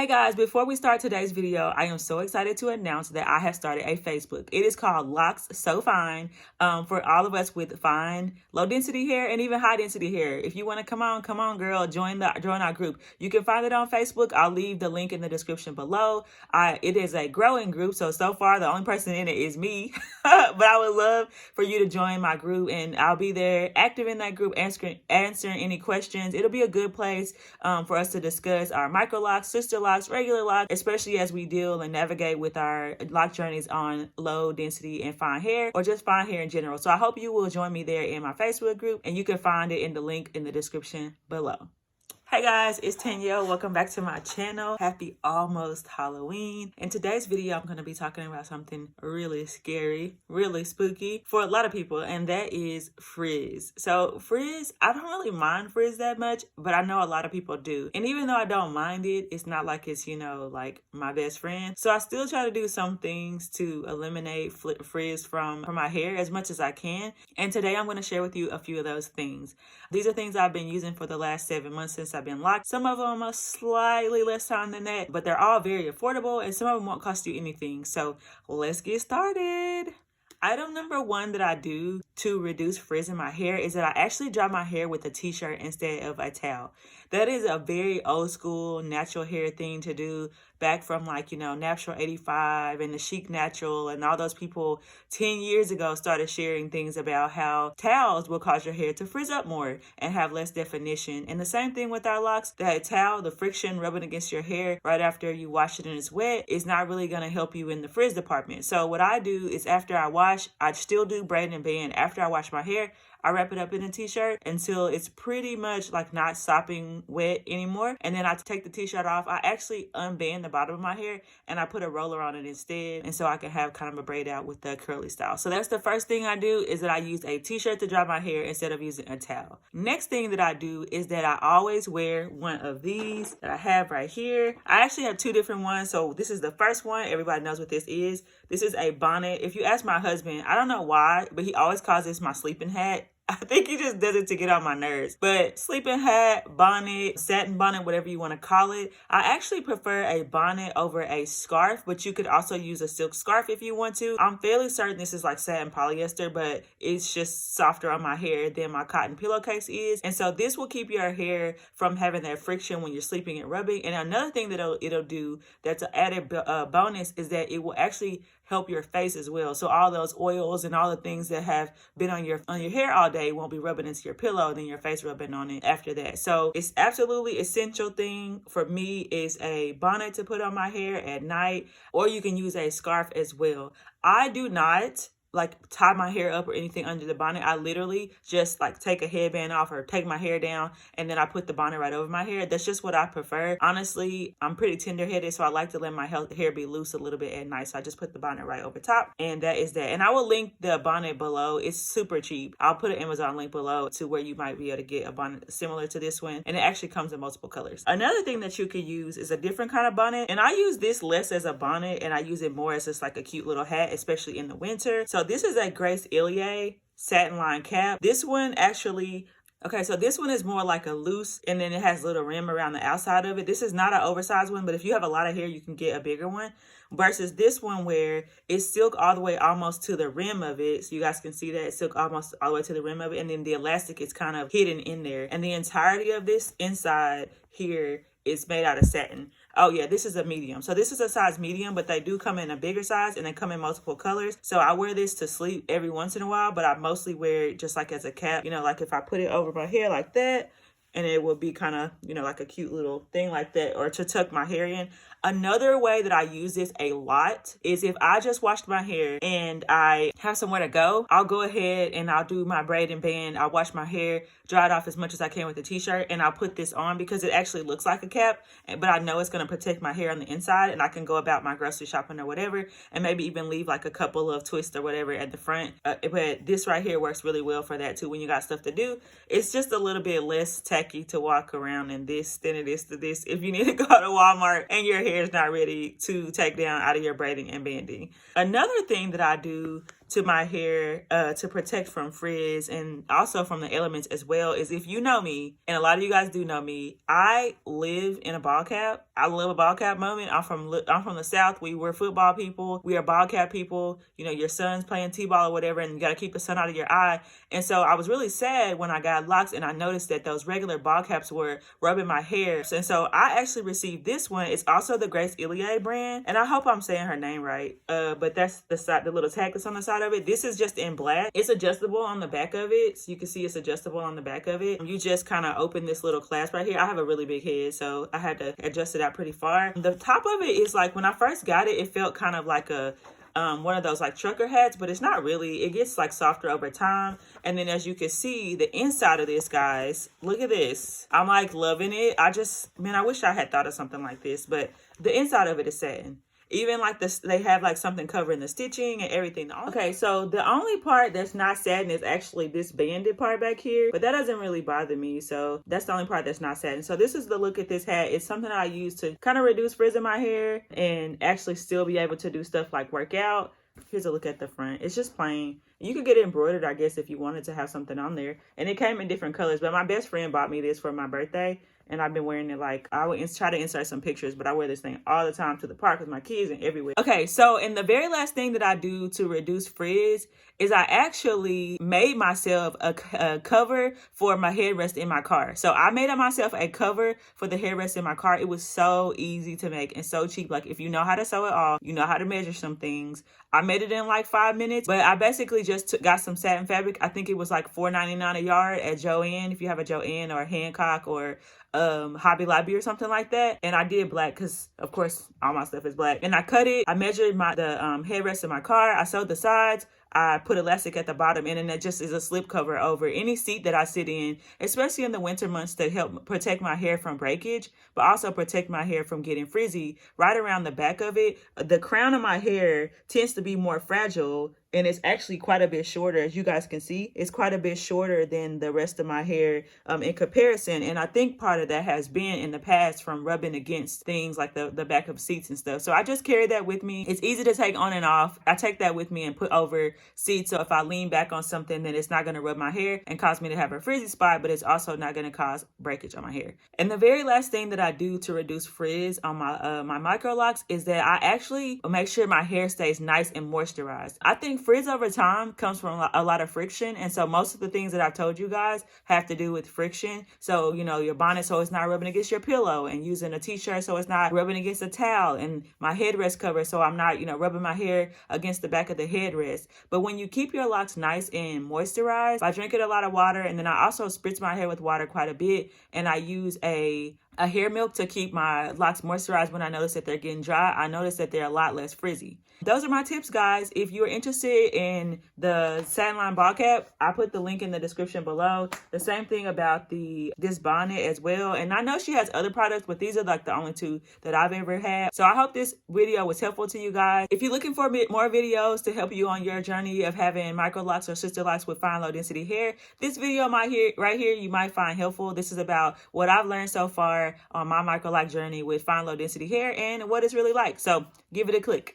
Hey guys, before we start today's video, I am so excited to announce that I have started a Facebook. It is called Locks So Fine, for all of us with fine, low density hair and even high density hair. If you want to come on girl, join our group. You can find it on Facebook. I'll leave the link in the description below. It is a growing group, so far the only person in it is me. But I would love for you to join my group, and I'll be there active in that group answering any questions. It'll be a good place for us to discuss our Microlocs, Sisterlocks, regular locks, especially as we deal and navigate with our lock journeys on low density and fine hair, or just fine hair in general. So I hope you will join me there in my Facebook group, and you can find it in the link in the description below. Hey guys, it's Tanya. Welcome back to my channel. Happy almost Halloween. In today's video, I'm going to be talking about something really scary, really spooky for a lot of people, and that is Frizz. So Frizz, I don't really mind Frizz that much, but I know a lot of people do. And even though I don't mind it, it's not like it's, like my best friend. So I still try to do some things to eliminate Frizz from my hair as much as I can. And today I'm going to share with you a few of those things. These are things I've been using for the last 7 months since I've been locked. Some of them are slightly less time than that, but they're all very affordable, and some of them won't cost you anything. So let's get started. Item number 1 that I do to reduce frizz in my hair is that I actually dry my hair with a t-shirt instead of a towel. That is a very old school natural hair thing to do, back from Natural 85 and the Chic Natural, and all those people 10 years ago started sharing things about how towels will cause your hair to frizz up more and have less definition. And the same thing with our locks. That towel, the friction rubbing against your hair right after you wash it and it's wet, is not really going to help you in the frizz department. So what I do is, after I wash, I still do braid and band. After I wash my hair, I wrap it up in a t-shirt until it's pretty much not sopping wet anymore. And then I take the t-shirt off. I actually unband the bottom of my hair and I put a roller on it instead. And so I can have kind of a braid out with the curly style. So that's the first thing I do, is that I use a t-shirt to dry my hair instead of using a towel. Next thing that I do is that I always wear one of these that I have right here. I actually have 2 different ones. So this is the first one. Everybody knows what this is. This is a bonnet. If you ask my husband, I don't know why, but he always calls this my sleeping hat. I think he just does it to get on my nerves. But sleeping hat, bonnet, satin bonnet, whatever you want to call it. I actually prefer a bonnet over a scarf, but you could also use a silk scarf if you want to. I'm fairly certain this is satin polyester, but it's just softer on my hair than my cotton pillowcase is. And so this will keep your hair from having that friction when you're sleeping and rubbing. And another thing that it'll do that's an added bonus is that it will actually help your face as well. So all those oils and all the things that have been on your hair all day won't be rubbing into your pillow, and then your face rubbing on it after that. So it's absolutely essential thing for me is a bonnet to put on my hair at night, or you can use a scarf as well. I do not tie my hair up or anything under the bonnet. I literally just take a headband off or take my hair down, and then I put the bonnet right over my hair. That's just what I prefer. Honestly, I'm pretty tender-headed, so I like to let my hair be loose a little bit at night. So I just put the bonnet right over top, and that is that. And I will link the bonnet below. It's super cheap. I'll put an Amazon link below to where you might be able to get a bonnet similar to this one, and it actually comes in multiple colors. Another thing that you could use is a different kind of bonnet, and I use this less as a bonnet, and I use it more as just a cute little hat, especially in the winter. So this is a Grace Illier satin line cap. This one actually, so this one is more like a loose, and then it has a little rim around the outside of it. This is not an oversized one, but if you have a lot of hair, you can get a bigger one. Versus this one where it's silk all the way almost to the rim of it. So you guys can see that it's silk almost all the way to the rim of it. And then the elastic is kind of hidden in there. And the entirety of this inside here is made out of satin. Oh yeah, this is a medium. So this is a size medium, but they do come in a bigger size, and they come in multiple colors. So I wear this to sleep every once in a while, but I mostly wear it just as a cap. If I put it over my hair like that, and it will be kind of, like a cute little thing like that, or to tuck my hair in. Another way that I use this a lot is if I just washed my hair and I have somewhere to go, I'll go ahead and I'll do my braid and band. I'll wash my hair, dry it off as much as I can with the t-shirt, and I'll put this on because it actually looks like a cap, but I know it's going to protect my hair on the inside, and I can go about my grocery shopping or whatever, and maybe even leave a couple of twists or whatever at the front. But this right here works really well for that too when you got stuff to do. It's just a little bit less tacky to walk around in this than it is to this if you need to go to Walmart and your hair is not ready to take down out of your braiding and banding. Another thing that I do to my hair to protect from frizz and also from the elements as well is, if you know me, and a lot of you guys do know me, I live in a ball cap. I love a ball cap moment. I'm from the South. We're football people. We are ball cap people. You know, your son's playing t-ball or whatever, and you got to keep the sun out of your eye. And so I was really sad when I got locks and I noticed that those regular ball caps were rubbing my hair. And so I actually received this one. It's also the Grace Iliad brand, and I hope I'm saying her name right. But that's the side, the little tag that's on the side of it. This is just in black. It's adjustable on the back of it, so you can see it's adjustable on the back of it. You just kind of open this little clasp right here. I have a really big head, so I had to adjust it out pretty far. The top of it is like, when I first got it, it felt kind of like a one of those like trucker hats, but it's not really. It gets like softer over time. And then as you can see, the inside of this, guys, look at this. I'm like loving it. I wish I had thought of something like this, but the inside of it is satin. Even like this, they have like something covering the stitching and everything. Okay, so the only part that's not satin is actually this banded part back here, but that doesn't really bother me. So that's the only part that's not satin. So this is the look at this hat. It's something I use to kind of reduce frizz in my hair and actually still be able to do stuff like work out. Here's a look at the front. It's just plain. You could get it embroidered, I guess, if you wanted to have something on there. And it came in different colors, but my best friend bought me this for my birthday. And I've been wearing it, like, I would try to insert some pictures, but I wear this thing all the time to the park with my kids and everywhere. Okay, so and the very last thing that I do to reduce frizz is I actually made myself a cover for my headrest in my car. So I made myself a cover for the headrest in my car. It was so easy to make and so cheap. Like, if you know how to sew it all, you know how to measure some things. I made it in like 5 minutes, but I basically just got some satin fabric. I think it was like $4.99 a yard at Joann, if you have a Joann or a Hancock or Hobby Lobby or something like that. And I did black because, of course, all my stuff is black. And I cut it. I measured the headrest in my car. I sewed the sides. I put elastic at the bottom, and then it just is a slip cover over any seat that I sit in, especially in the winter months, to help protect my hair from breakage, but also protect my hair from getting frizzy. Right around the back of it, the crown of my hair tends to be more fragile, and it's actually quite a bit shorter. As you guys can see, it's quite a bit shorter than the rest of my hair in comparison. And I think part of that has been in the past from rubbing against things like the back of seats and stuff. So I just carry that with me. It's easy to take on and off. I take that with me and put over seats. So if I lean back on something, then it's not going to rub my hair and cause me to have a frizzy spot, but it's also not going to cause breakage on my hair. And the very last thing that I do to reduce frizz on my Microlocs is that I actually make sure my hair stays nice and moisturized. I think frizz over time comes from a lot of friction, and so most of the things that I've told you guys have to do with friction. So, you know, your bonnet so it's not rubbing against your pillow, and using a t-shirt so it's not rubbing against a towel, and my headrest cover so I'm not, you know, rubbing my hair against the back of the headrest. But when you keep your locks nice and moisturized by drinking a lot of water, and then I also spritz my hair with water quite a bit, and I use a hair milk to keep my locks moisturized when I notice that they're getting dry, I notice that they're a lot less frizzy. Those are my tips, guys. If you're interested in the satin line ball cap, I put the link in the description below. The same thing about this bonnet as well. And I know she has other products, but these are like the only two that I've ever had. So I hope this video was helpful to you guys. If you're looking for more videos to help you on your journey of having Microlocs or Sisterlocks with fine low density hair, this video right here you might find helpful. This is about what I've learned so far on my Microloc journey with fine low density hair and what it's really like. So give it a click.